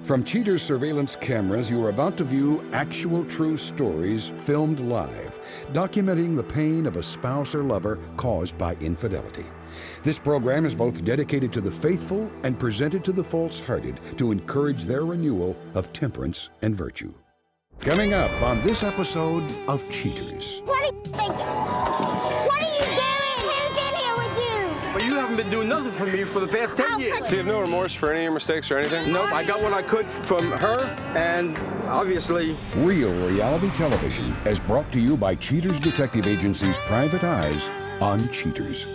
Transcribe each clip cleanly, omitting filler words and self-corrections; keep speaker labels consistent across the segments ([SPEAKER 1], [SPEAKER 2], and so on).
[SPEAKER 1] From Cheater's surveillance cameras, you are about to view actual true stories filmed live, documenting the pain of a spouse or lover caused by infidelity. This program is both dedicated to the faithful and presented to the false-hearted to encourage their renewal of temperance and virtue. Coming up on this episode of Cheaters.
[SPEAKER 2] What are you thinking? What are you doing? Who's in here with you?
[SPEAKER 3] Well, you haven't been doing nothing for me for the past 10 years.
[SPEAKER 4] Do you have no remorse for any of your mistakes or anything?
[SPEAKER 3] Nope, I got what I could from her, and obviously...
[SPEAKER 1] Real reality television is brought to you by Cheaters Detective Agency's Private Eyes on Cheaters.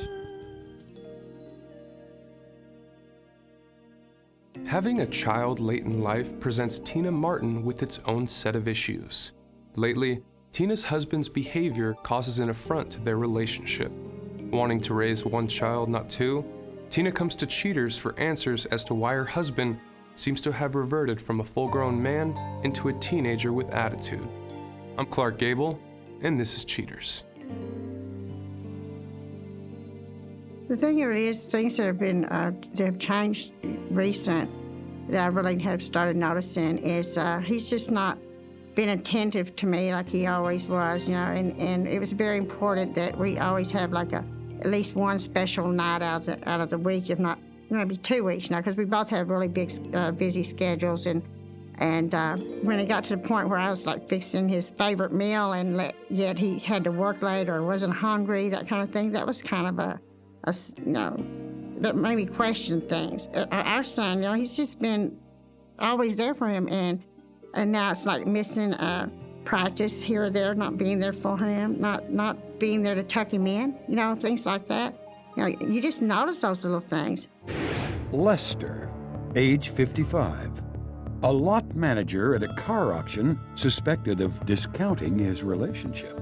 [SPEAKER 5] Having a child late in life presents Tina Martin with its own set of issues. Lately, Tina's husband's behavior causes an affront to their relationship. Wanting to raise one child, not two, Tina comes to Cheaters for answers as to why her husband seems to have reverted from a full-grown man into a teenager with attitude. I'm Clark Gable, and this is Cheaters.
[SPEAKER 6] The thing of it is, things that have been that have changed recent that I really have started noticing is he's just not been attentive to me like he always was, you know, and it was very important that we always have like at least one special night out of the week, if not maybe 2 weeks now, because we both have really big busy schedules, and when it got to the point where I was like fixing his favorite meal and yet he had to work late or wasn't hungry, that kind of thing, that was kind of that made me question things. Our son, you know, he's just been always there for him, and now it's like missing practice here or there, not being there for him, not being there to tuck him in, you know, things like that. You know, you just notice those little things.
[SPEAKER 1] Lester, age 55, a lot manager at a car auction, suspected of discounting his relationship.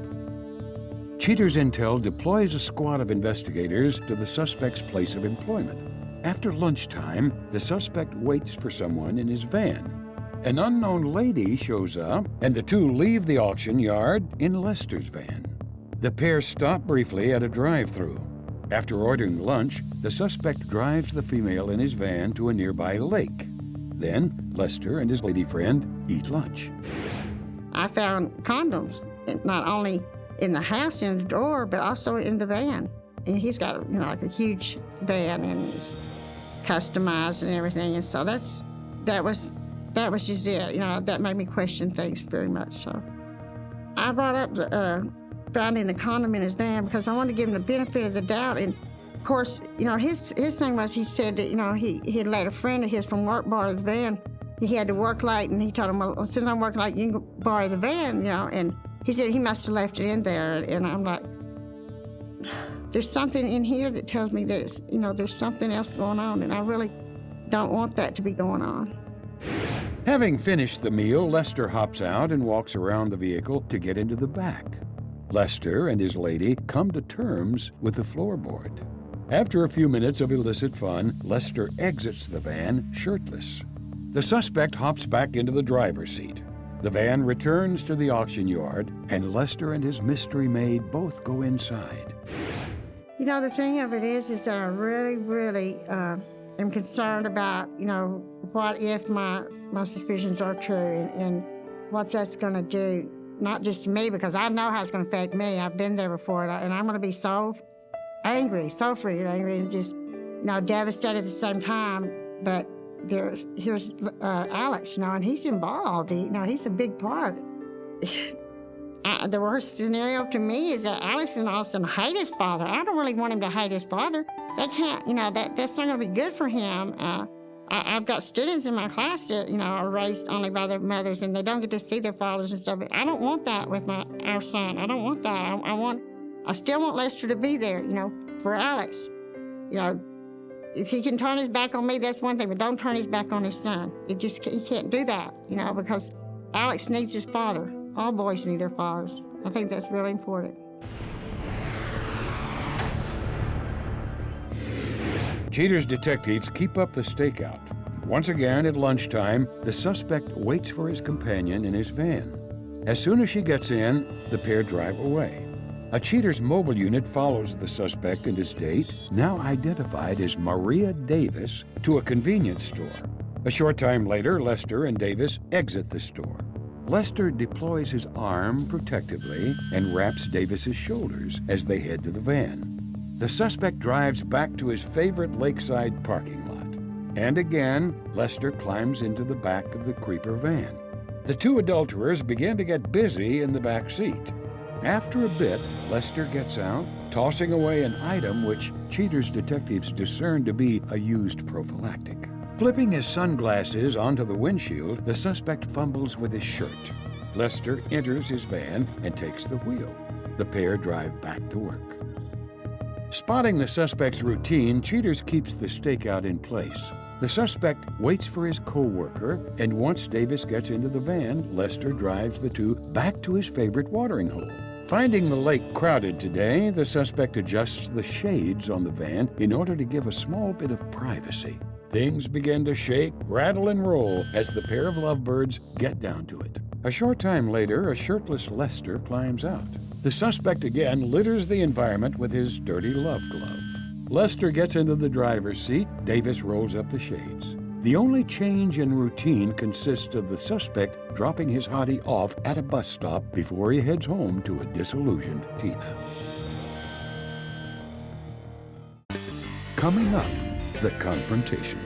[SPEAKER 1] Cheaters Intel deploys a squad of investigators to the suspect's place of employment. After lunchtime, the suspect waits for someone in his van. An unknown lady shows up, and the two leave the auction yard in Lester's van. The pair stop briefly at a drive-thru. After ordering lunch, the suspect drives the female in his van to a nearby lake. Then, Lester and his lady friend eat lunch.
[SPEAKER 6] I found condoms, not only in the house, in the drawer, but also in the van. And he's got, you know, like a huge van, and it's customized and everything. And so that was just it. You know, that made me question things very much. So I brought up finding the condom in his van because I wanted to give him the benefit of the doubt. And of course, you know, his thing was, he said that, you know, he had let a friend of his from work borrow the van. He had to work late, and he told him, well, since I'm working late, you can borrow the van, you know. And he said he must have left it in there, and I'm like, there's something in here that tells me there's something else going on, and I really don't want that to be going on.
[SPEAKER 1] Having finished the meal, Lester hops out and walks around the vehicle to get into the back. Lester and his lady come to terms with the floorboard. After a few minutes of illicit fun, Lester exits the van shirtless. The suspect hops back into the driver's seat. The van returns to the auction yard, and Lester and his mystery maid both go inside.
[SPEAKER 6] You know, the thing of it is that I really am concerned about, you know, what if my suspicions are true, and what that's going to do, not just to me, because I know how it's going to affect me. I've been there before, and I'm going to be so angry, so freaking angry, and just, you know, devastated at the same time. But here's Alex, you know, and he's involved. You know, he's a big part. The worst scenario to me is that Alex and Austin hate his father. I don't really want him to hate his father. They can't, you know, that's not going to be good for him. I've got students in my class that, you know, are raised only by their mothers, and they don't get to see their fathers and stuff. But I don't want that with our son. I don't want that. I still want Lester to be there, you know, for Alex. You know, if he can turn his back on me, that's one thing, but don't turn his back on his son. He can't do that, you know, because Alex needs his father. All boys need their fathers. I think that's really important.
[SPEAKER 1] Cheaters detectives keep up the stakeout. Once again, at lunchtime, the suspect waits for his companion in his van. As soon as she gets in, the pair drive away. A Cheaters mobile unit follows the suspect and his date, now identified as Maria Davis, to a convenience store. A short time later, Lester and Davis exit the store. Lester deploys his arm protectively and wraps Davis's shoulders as they head to the van. The suspect drives back to his favorite lakeside parking lot. And again, Lester climbs into the back of the creeper van. The two adulterers begin to get busy in the back seat. After a bit, Lester gets out, tossing away an item which Cheater's detectives discern to be a used prophylactic. Flipping his sunglasses onto the windshield, the suspect fumbles with his shirt. Lester enters his van and takes the wheel. The pair drive back to work. Spotting the suspect's routine, Cheaters keeps the stakeout in place. The suspect waits for his co-worker, and once Davis gets into the van, Lester drives the two back to his favorite watering hole. Finding the lake crowded today, the suspect adjusts the shades on the van in order to give a small bit of privacy. Things begin to shake, rattle, and roll as the pair of lovebirds get down to it. A short time later, a shirtless Lester climbs out. The suspect again litters the environment with his dirty love glove. Lester gets into the driver's seat. Davis rolls up the shades. The only change in routine consists of the suspect dropping his hottie off at a bus stop before he heads home to a disillusioned Tina. Coming up, the confrontation.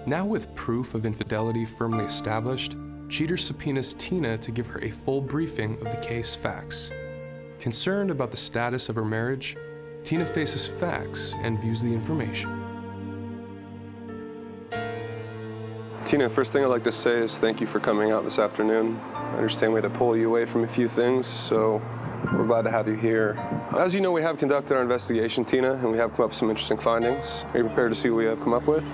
[SPEAKER 5] Now with proof of infidelity firmly established, Cheater subpoenas Tina to give her a full briefing of the case facts. Concerned about the status of her marriage, Tina faces facts and views the information.
[SPEAKER 4] Tina, first thing I'd like to say is thank you for coming out this afternoon. I understand we had to pull you away from a few things, so we're glad to have you here. As you know, we have conducted our investigation, Tina, and we have come up with some interesting findings. Are you prepared to see what we have come up with?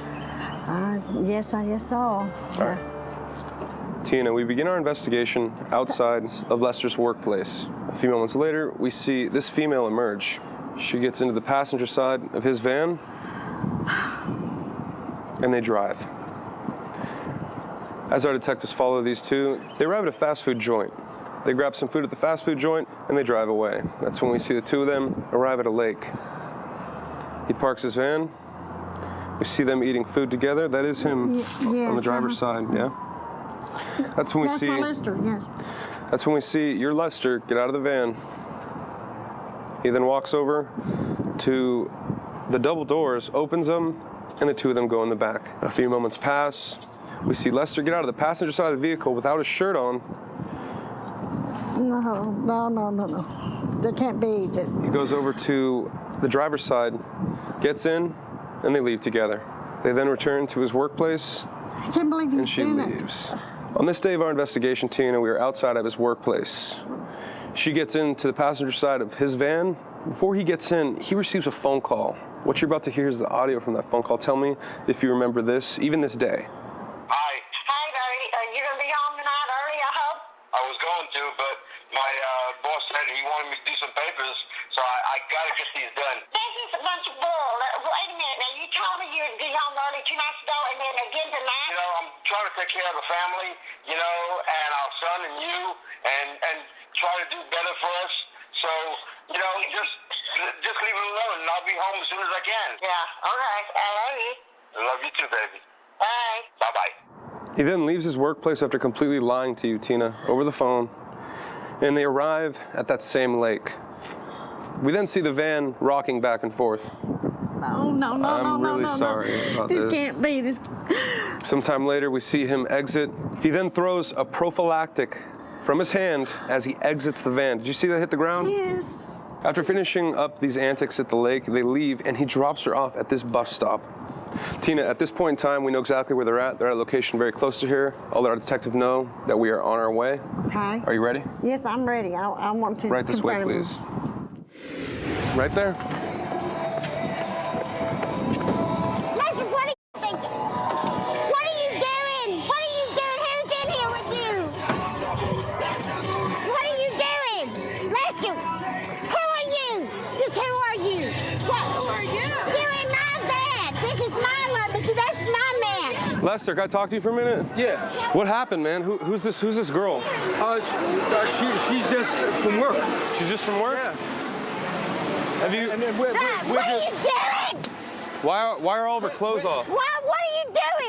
[SPEAKER 6] Yes, I guess so.
[SPEAKER 4] All right. Tina, we begin our investigation outside of Lester's workplace. A few moments later, we see this female emerge. She gets into the passenger side of his van, and they drive. As our detectives follow these two, they arrive at a fast food joint. They grab some food at the fast food joint, and they drive away. That's when we see the two of them arrive at a lake. He parks his van. We see them eating food together. That is him on the driver's side, yeah? That's when we see
[SPEAKER 6] Lester, yes.
[SPEAKER 4] That's when we see your Lester get out of the van. He then walks over to the double doors, opens them, and the two of them go in the back. A few moments pass. We see Lester get out of the passenger side of the vehicle without his shirt on.
[SPEAKER 6] No. There can't be.
[SPEAKER 4] He goes over to the driver's side, gets in, and they leave together. They then return to his workplace,
[SPEAKER 6] I can't believe
[SPEAKER 4] and
[SPEAKER 6] he's
[SPEAKER 4] she
[SPEAKER 6] doing
[SPEAKER 4] leaves. On this day of our investigation, Tina, we are outside of his workplace. She gets into the passenger side of his van. Before he gets in, he receives a phone call. What you're about to hear is the audio from that phone call. Tell me if you remember this, even this day.
[SPEAKER 7] Hi.
[SPEAKER 2] Hey, Daddy, are you gonna be home tonight early, I hope?
[SPEAKER 7] I was going to, but my boss said he wanted me to do some papers, so I gotta get these done.
[SPEAKER 2] This is a bunch of bull. Wait a minute, now you told me you'd be home early 2 nights ago and then again tonight?
[SPEAKER 7] You know, I'm trying to take care of the family, you know, and our son and you, and try to do better for us. So, you know, just leave it alone, and I'll be home as soon as I can.
[SPEAKER 2] Yeah, okay. I love you.
[SPEAKER 7] I love you too, baby.
[SPEAKER 2] Bye.
[SPEAKER 7] Bye-bye.
[SPEAKER 4] He then leaves his workplace after completely lying to you, Tina, over the phone, and they arrive at that same lake. We then see the van rocking back and forth.
[SPEAKER 6] No.
[SPEAKER 4] I'm really sorry about this.
[SPEAKER 6] This can't be. This.
[SPEAKER 4] Sometime later, we see him exit. He then throws a prophylactic from his hand as he exits the van. Did you see that hit the ground?
[SPEAKER 6] Yes.
[SPEAKER 4] After finishing up these antics at the lake, they leave, and he drops her off at this bus stop. Tina, at this point in time, we know exactly where they're at. They're at a location very close to here. I'll let our detective know that we are on our way.
[SPEAKER 6] Okay.
[SPEAKER 4] Are you ready?
[SPEAKER 6] Yes, I'm ready. I want to.
[SPEAKER 4] Right this way,
[SPEAKER 6] confront him.
[SPEAKER 4] please. Right there.
[SPEAKER 2] Lester, what are you thinking? What are you doing? What are you doing? Who's in here with you? What are you doing? Lester, who are you? Just who are you? What? Who are you? You're in my van. This is my love. That's my man.
[SPEAKER 4] Lester, can I talk to you for a minute?
[SPEAKER 3] Yeah.
[SPEAKER 4] What happened, man? Who's this girl?
[SPEAKER 3] She's just from work.
[SPEAKER 4] She's just from work?
[SPEAKER 3] Yeah.
[SPEAKER 4] Have you?
[SPEAKER 3] And then
[SPEAKER 2] What are you doing?
[SPEAKER 4] Why are all of her clothes off?
[SPEAKER 2] What are you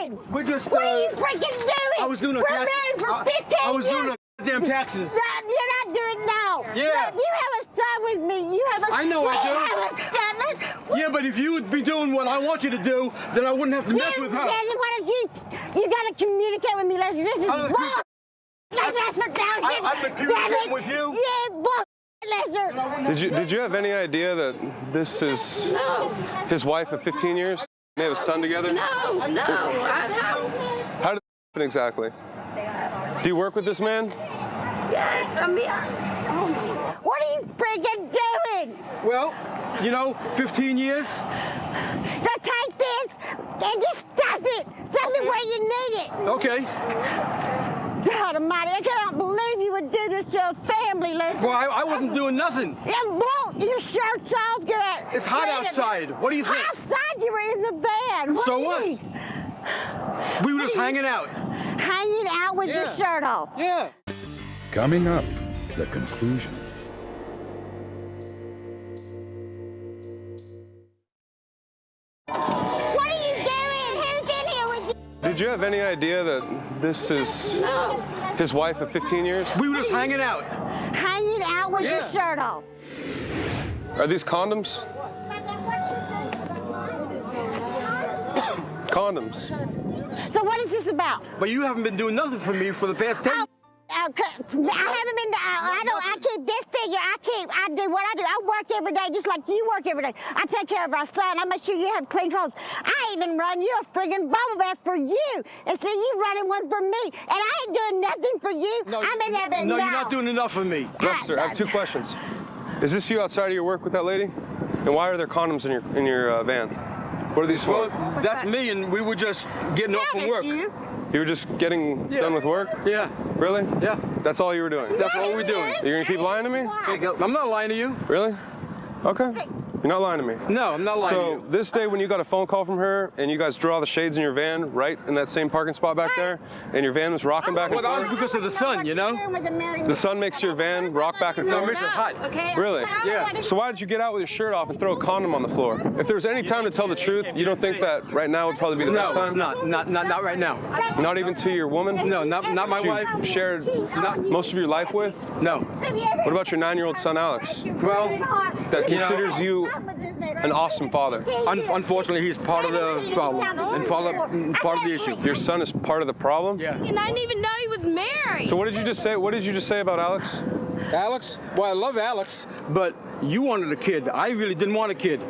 [SPEAKER 2] doing?
[SPEAKER 3] we're just.
[SPEAKER 2] What are you freaking doing?
[SPEAKER 3] I was doing a
[SPEAKER 2] We're
[SPEAKER 3] tax.
[SPEAKER 2] married for 15 years.
[SPEAKER 3] I was doing a damn taxes.
[SPEAKER 2] You're not doing now.
[SPEAKER 3] Yeah.
[SPEAKER 2] You have a son with me. You have a
[SPEAKER 3] I know I do.
[SPEAKER 2] You have a son.
[SPEAKER 3] Yeah, but if you would be doing what I want you to do, then I wouldn't have to mess with her.
[SPEAKER 2] Why don't you got to communicate with me, Lester. This is
[SPEAKER 3] I don't
[SPEAKER 2] bull. Let's put down.
[SPEAKER 3] I've been communicating with you.
[SPEAKER 2] Yeah, bull, Lester.
[SPEAKER 4] Did you have any idea that this is his wife of 15 years? They have a son together?
[SPEAKER 8] No.
[SPEAKER 4] How did that happen exactly? Do you work with this man?
[SPEAKER 8] Yes, I mean,
[SPEAKER 2] What are you freaking doing?
[SPEAKER 3] Well, 15 years.
[SPEAKER 2] Now take this and just stuff it. Stuff it where you need it.
[SPEAKER 3] Okay.
[SPEAKER 2] God almighty, I cannot believe you would do this to a family, Lester.
[SPEAKER 3] Well, I wasn't doing nothing.
[SPEAKER 2] Yeah, bull, your shirt's off. You're at.
[SPEAKER 3] It's hot outside. What do you think?
[SPEAKER 2] Outside, you were in the van.
[SPEAKER 3] So
[SPEAKER 2] do you
[SPEAKER 3] what?
[SPEAKER 2] mean?
[SPEAKER 3] We were just hanging out.
[SPEAKER 2] Hanging out with your shirt off.
[SPEAKER 3] Yeah.
[SPEAKER 1] Coming up, the conclusion.
[SPEAKER 2] What are you doing? Who's in here with you?
[SPEAKER 4] Did you have any idea that this is his wife of 15 years?
[SPEAKER 3] We were just hanging out.
[SPEAKER 2] Hanging out with your
[SPEAKER 3] Yeah.
[SPEAKER 2] shirt off.
[SPEAKER 4] Are these condoms? Condoms.
[SPEAKER 2] So what is this about?
[SPEAKER 3] But you haven't been doing nothing for me for the past 10 years.
[SPEAKER 2] I haven't been to, I keep this figure, I do what I do. I work every day just like you work every day. I take care of our son, I make sure you have clean clothes. I even run you a friggin' bubble bath for you. Instead of you running one for me. And I ain't doing nothing for you. I'm in there,
[SPEAKER 3] No, you're not doing enough for me.
[SPEAKER 4] Lester, I have 2 questions. Is this you outside of your work with that lady? And why are there condoms in your van? What are these for?
[SPEAKER 3] Well, that's me, and we were just getting off from work.
[SPEAKER 4] You were just getting done with work?
[SPEAKER 3] Yeah.
[SPEAKER 4] Really?
[SPEAKER 3] Yeah.
[SPEAKER 4] That's all you were doing?
[SPEAKER 3] That's all we're doing.
[SPEAKER 4] You're gonna keep lying to me?
[SPEAKER 3] I'm not lying to you.
[SPEAKER 4] Really? Okay. You're not lying to me.
[SPEAKER 3] No, I'm not lying to
[SPEAKER 4] So
[SPEAKER 3] you.
[SPEAKER 4] this day when you got a phone call from her and you guys draw the shades in your van right in that same parking spot back there and your van was rocking back and
[SPEAKER 3] Well, that was
[SPEAKER 4] forth?
[SPEAKER 3] because of the sun,
[SPEAKER 4] The sun makes your van rock back and
[SPEAKER 3] No,
[SPEAKER 4] forth?
[SPEAKER 3] it's hot.
[SPEAKER 8] okay.
[SPEAKER 4] Really?
[SPEAKER 3] Yeah.
[SPEAKER 4] So why did you get out with your shirt off and throw a condom on the floor? If there was any time to tell the truth, you don't think that right now would probably be the best
[SPEAKER 3] No,
[SPEAKER 4] time?
[SPEAKER 3] it's not. Not right now.
[SPEAKER 4] Not even to your woman?
[SPEAKER 3] No, not my
[SPEAKER 4] You
[SPEAKER 3] wife.
[SPEAKER 4] shared most of your life with?
[SPEAKER 3] No.
[SPEAKER 4] What about your 9-year-old son, Alex?
[SPEAKER 3] Well,
[SPEAKER 4] That considers you an awesome father.
[SPEAKER 3] unfortunately, he's part of the problem and part of the issue.
[SPEAKER 4] Your son is part of the problem?
[SPEAKER 3] Yeah.
[SPEAKER 8] And I didn't even know he was married.
[SPEAKER 4] So what did you just say? What did you just say about Alex?
[SPEAKER 3] Alex? Well, I love Alex, but you wanted a kid. I really didn't want a kid.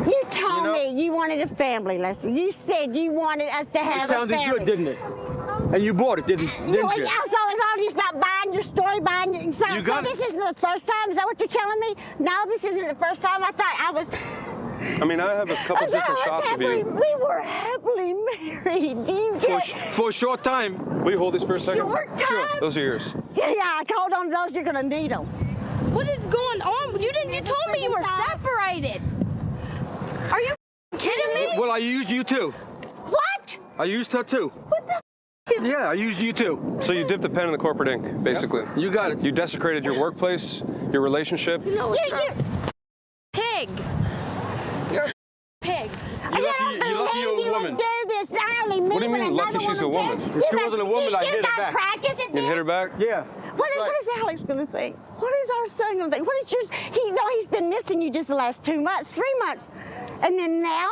[SPEAKER 2] You told me you wanted a family, Lester. You said you wanted us to have
[SPEAKER 3] It sounded
[SPEAKER 2] a family.
[SPEAKER 3] good, didn't it? And you bought it, didn't you?
[SPEAKER 2] So it's all just about buying your story, buying your... So,
[SPEAKER 3] You got
[SPEAKER 2] this
[SPEAKER 3] it.
[SPEAKER 2] isn't the first time? Is that what you're telling me? No, this isn't the first time. I thought I was...
[SPEAKER 4] I mean, I have a couple different shots of you.
[SPEAKER 2] We were happily married. Do you get...
[SPEAKER 3] For a short time.
[SPEAKER 4] Will you hold these for a second?
[SPEAKER 2] Short time?
[SPEAKER 3] Sure.
[SPEAKER 4] Those are yours.
[SPEAKER 2] Yeah, hold on to those. You're going to need them.
[SPEAKER 8] What is going on? You told me you were separated. Are you kidding me?
[SPEAKER 3] Well, I used you too.
[SPEAKER 2] What?
[SPEAKER 3] I used her too.
[SPEAKER 8] What the is
[SPEAKER 3] Yeah, I used you too.
[SPEAKER 4] So you dipped the pen in the corporate ink, basically.
[SPEAKER 3] You got it.
[SPEAKER 4] You desecrated your workplace, your relationship.
[SPEAKER 8] You know what's wrong? Pig. You're a pig.
[SPEAKER 3] You're lucky you're a woman.
[SPEAKER 2] Do this, not only me,
[SPEAKER 4] What do you
[SPEAKER 2] but
[SPEAKER 4] mean, lucky
[SPEAKER 2] another
[SPEAKER 4] she's a
[SPEAKER 2] woman
[SPEAKER 4] woman?
[SPEAKER 2] too.
[SPEAKER 3] If she wasn't a woman, I'd hit her
[SPEAKER 2] You
[SPEAKER 3] back.
[SPEAKER 2] got practice at
[SPEAKER 4] You
[SPEAKER 2] this?
[SPEAKER 4] hit her back?
[SPEAKER 3] Yeah.
[SPEAKER 2] What is Alex going to think? What is our son going to think? What is yours? He's been missing you just the last 2 months, 3 months. And then now?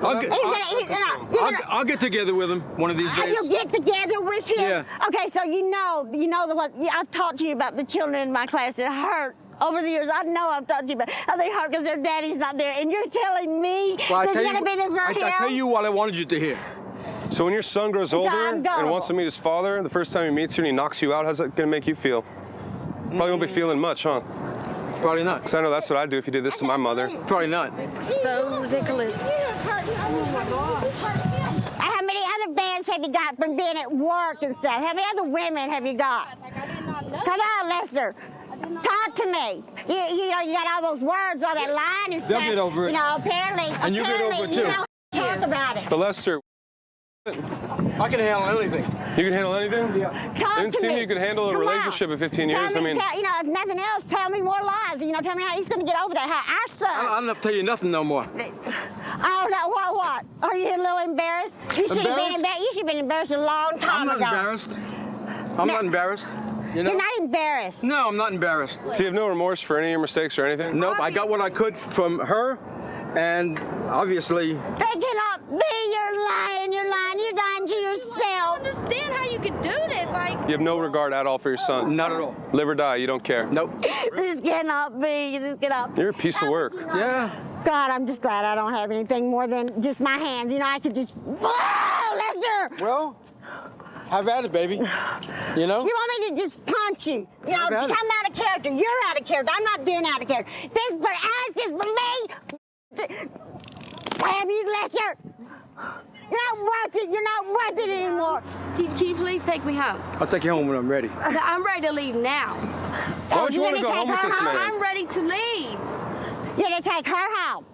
[SPEAKER 3] I'll get together with him one of these days.
[SPEAKER 2] You'll get together with him?
[SPEAKER 3] Yeah.
[SPEAKER 2] Okay, so you know what, I've talked to you about the children in my class that hurt over the years. I know I've talked to you about how they hurt because their daddy's not there. And you're telling me
[SPEAKER 3] Well,
[SPEAKER 2] there's going to be there for him?
[SPEAKER 3] I tell you what I wanted you to hear.
[SPEAKER 4] So when your son grows older
[SPEAKER 2] I'm
[SPEAKER 4] and
[SPEAKER 2] gullible.
[SPEAKER 4] wants to meet his father, the first time he meets you and he knocks you out, how's that going to make you feel? Probably won't be feeling much, huh?
[SPEAKER 3] Probably not.
[SPEAKER 4] Because I know that's what I'd do if you did this to my mother.
[SPEAKER 3] Probably not.
[SPEAKER 8] So ridiculous.
[SPEAKER 2] How many other bands have you got from being at work and stuff? How many other women have you got? Come on, Lester. Talk to me. You know, you got all those words, all that line and stuff.
[SPEAKER 3] They'll get over it.
[SPEAKER 2] You know, apparently.
[SPEAKER 3] And you get over it, too.
[SPEAKER 2] You know, talk about it.
[SPEAKER 4] But Lester,
[SPEAKER 3] I can handle anything.
[SPEAKER 4] You can handle anything?
[SPEAKER 3] Yeah.
[SPEAKER 2] Talk
[SPEAKER 4] Didn't
[SPEAKER 2] to
[SPEAKER 4] seem
[SPEAKER 2] me.
[SPEAKER 4] you could handle a
[SPEAKER 2] Come
[SPEAKER 4] relationship
[SPEAKER 2] on.
[SPEAKER 4] of 15 years.
[SPEAKER 2] Tell
[SPEAKER 4] I
[SPEAKER 2] me,
[SPEAKER 4] mean,
[SPEAKER 2] if nothing else, tell me more lies. Tell me how he's going to get over that. How our son.
[SPEAKER 3] I don't have to tell you nothing no more.
[SPEAKER 2] Oh, no, what? Are you a little embarrassed? You should have been embarrassed. You should have been embarrassed a long time
[SPEAKER 3] I'm
[SPEAKER 2] ago.
[SPEAKER 3] not embarrassed. I'm not embarrassed. You know?
[SPEAKER 2] You're not embarrassed.
[SPEAKER 3] No, I'm not embarrassed.
[SPEAKER 4] so you have no remorse for any of your mistakes or anything?
[SPEAKER 3] Nope, I got what I could from her, and obviously.
[SPEAKER 2] They cannot be. You're lying. You're lying. You're lying to
[SPEAKER 8] I
[SPEAKER 2] yourself.
[SPEAKER 8] don't understand how you could do this. Like,
[SPEAKER 4] You have no regard at all for your son?
[SPEAKER 3] Not at all.
[SPEAKER 4] Live or die, you don't care?
[SPEAKER 3] Nope.
[SPEAKER 2] This cannot be. This cannot be.
[SPEAKER 4] You're a piece of work.
[SPEAKER 3] Yeah.
[SPEAKER 2] God, I'm just glad I don't have anything more than just my hands. I could just. Oh, Lester!
[SPEAKER 3] Well, have at it, baby. You know?
[SPEAKER 2] You want me to just punch you?
[SPEAKER 3] Have at
[SPEAKER 2] I'm
[SPEAKER 3] it.
[SPEAKER 2] out of character. You're out of character. I'm not doing out of character. This is for Alex. This is for me. Damn you, Lester! You're not worth it. You're not worth it anymore.
[SPEAKER 8] can you please take me home?
[SPEAKER 3] I'll take you home when I'm ready.
[SPEAKER 8] I'm ready to leave now.
[SPEAKER 4] Why would you
[SPEAKER 2] You're
[SPEAKER 4] want to go
[SPEAKER 2] gonna
[SPEAKER 4] home
[SPEAKER 2] take
[SPEAKER 4] with
[SPEAKER 2] her
[SPEAKER 4] this
[SPEAKER 2] home?
[SPEAKER 4] man?
[SPEAKER 8] I'm ready to leave.
[SPEAKER 2] You're gonna take her home.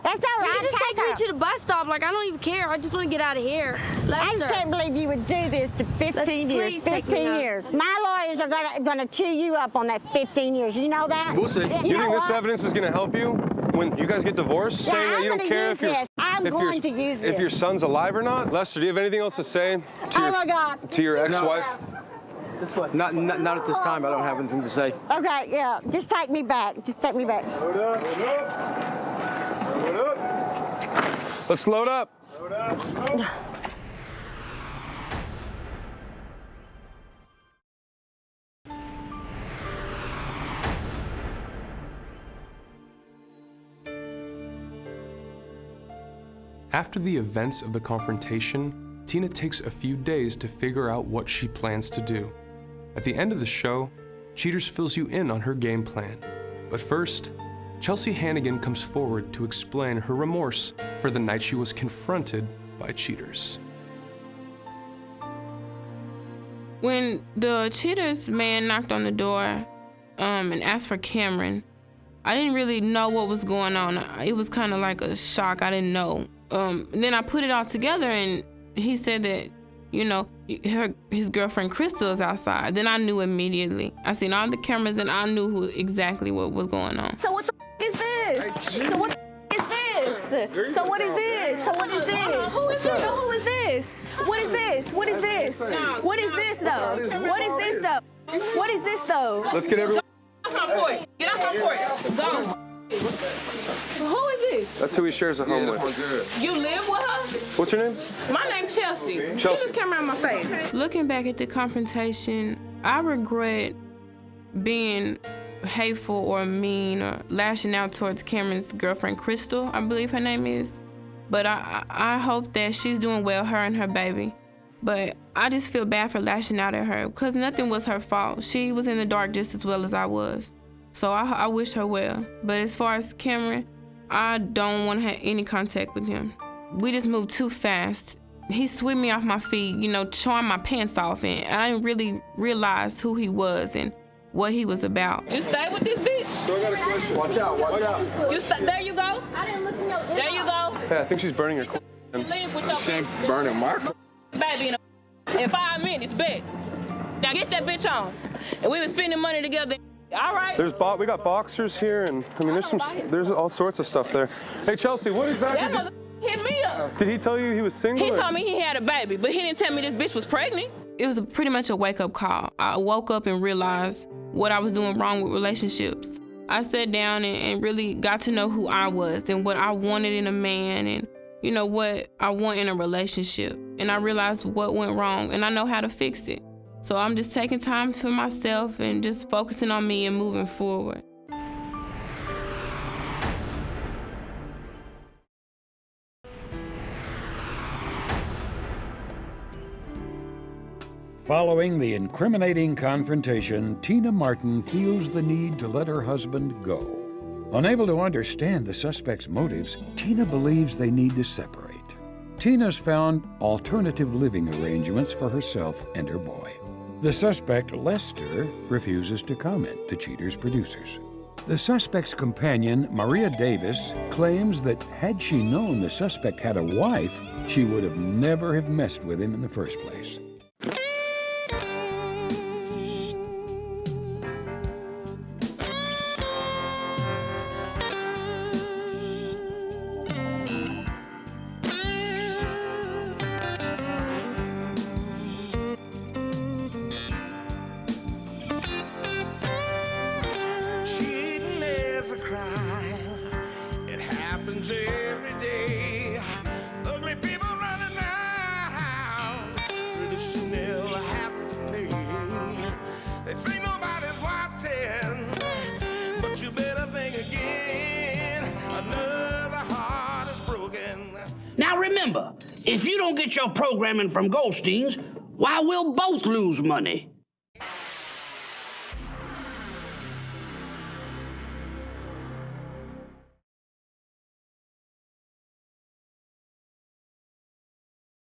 [SPEAKER 2] That's all
[SPEAKER 8] You
[SPEAKER 2] right.
[SPEAKER 8] can just take me to the bus stop. Like, I don't even care. I just want to get out of here.
[SPEAKER 2] I
[SPEAKER 8] Lester.
[SPEAKER 2] just can't believe you would do this to 15 years.
[SPEAKER 8] please take me
[SPEAKER 2] 15
[SPEAKER 8] home.
[SPEAKER 2] years. My lawyers are gonna chew you up on that 15 years. You know that?
[SPEAKER 3] We'll see.
[SPEAKER 2] You
[SPEAKER 4] You
[SPEAKER 2] know
[SPEAKER 4] think this
[SPEAKER 2] what?
[SPEAKER 4] evidence is going to help you when you guys get divorced?
[SPEAKER 2] Yeah,
[SPEAKER 4] saying that
[SPEAKER 2] I'm
[SPEAKER 4] you don't
[SPEAKER 2] gonna
[SPEAKER 4] care
[SPEAKER 2] use
[SPEAKER 4] if, your,
[SPEAKER 2] this. I'm
[SPEAKER 4] if,
[SPEAKER 2] going to use
[SPEAKER 4] if your
[SPEAKER 2] this.
[SPEAKER 4] son's alive or not? Lester, do you have anything else to say to,
[SPEAKER 2] Oh
[SPEAKER 4] your,
[SPEAKER 2] my God.
[SPEAKER 4] to your ex-wife?
[SPEAKER 3] This way. Not at this time. I don't have anything to say.
[SPEAKER 2] Okay, yeah. Just take me back. Just take me back.
[SPEAKER 3] Hold up. Hold up. Hold up.
[SPEAKER 4] Let's load up.
[SPEAKER 3] Hold up.
[SPEAKER 5] After the events of the confrontation, Tina takes a few days to figure out what she plans to do. At the end of the show, Cheaters fills you in on her game plan. But first, Chelsea Hannigan comes forward to explain her remorse for the night she was confronted by cheaters.
[SPEAKER 9] When the cheaters man knocked on the door and asked for Cameron, I didn't really know what was going on. It was kind of like a shock. I didn't know. Then I put it all together, and he said that, his girlfriend Crystal is outside. Then I knew immediately. I seen all the cameras, and I knew exactly what was going on.
[SPEAKER 10] So what the is this? So what the is this? So what is this? So what is this? Who is this? So who is this? What is this? What is this? What is this though? What is this though? What is this though?
[SPEAKER 4] Let's get everyone.
[SPEAKER 10] Get off my porch. Get off my porch. Go. Who is this?
[SPEAKER 4] That's who he shares a home with.
[SPEAKER 10] You live with her?
[SPEAKER 4] What's your name?
[SPEAKER 10] My name's Chelsea.
[SPEAKER 4] Chelsea.
[SPEAKER 10] She just came around my face.
[SPEAKER 9] Looking back at the confrontation, I regret being hateful or mean or lashing out towards Cameron's girlfriend, Crystal, I believe her name is. But I hope that she's doing well, her and her baby. But I just feel bad for lashing out at her because nothing was her fault. She was in the dark just as well as I was. So I wish her well. But as far as Cameron, I don't want to have any contact with him. We just moved too fast. He swept me off my feet, showing my pants off, and I didn't really realize who he was and what he was about.
[SPEAKER 10] You stay with this bitch?
[SPEAKER 4] So I got a question. Watch out, watch out.
[SPEAKER 10] There you go.
[SPEAKER 8] I didn't look in your
[SPEAKER 10] There you go.
[SPEAKER 4] Hey, I think she's burning your clothes.
[SPEAKER 10] You leave with your
[SPEAKER 3] She ain't burning my clothes.
[SPEAKER 10] baby in 5 minutes, bet. Now get that bitch on. And we was spending money together. All right.
[SPEAKER 4] We got boxers here, and I mean, there's all sorts of stuff there. Hey, Chelsea, what exactly
[SPEAKER 10] That mother hit me up.
[SPEAKER 4] did he tell you he was single?
[SPEAKER 10] He
[SPEAKER 4] or-
[SPEAKER 10] told me he had a baby, but he didn't tell me this bitch was pregnant.
[SPEAKER 9] It was pretty much a wake-up call. I woke up and realized what I was doing wrong with relationships. I sat down and really got to know who I was and what I wanted in a man and, what I want in a relationship. And I realized what went wrong, and I know how to fix it. So I'm just taking time for myself and just focusing on me and moving forward.
[SPEAKER 1] Following the incriminating confrontation, Tina Martin feels the need to let her husband go. Unable to understand the suspect's motives, Tina believes they need to separate. Tina's found alternative living arrangements for herself and her boy. The suspect, Lester, refuses to comment to Cheater's producers. The suspect's companion, Maria Davis, claims that had she known the suspect had a wife, she would have never have messed with him in the first place.
[SPEAKER 11] Now remember, if you don't get your programming from Goldstein's, why, we'll both lose money.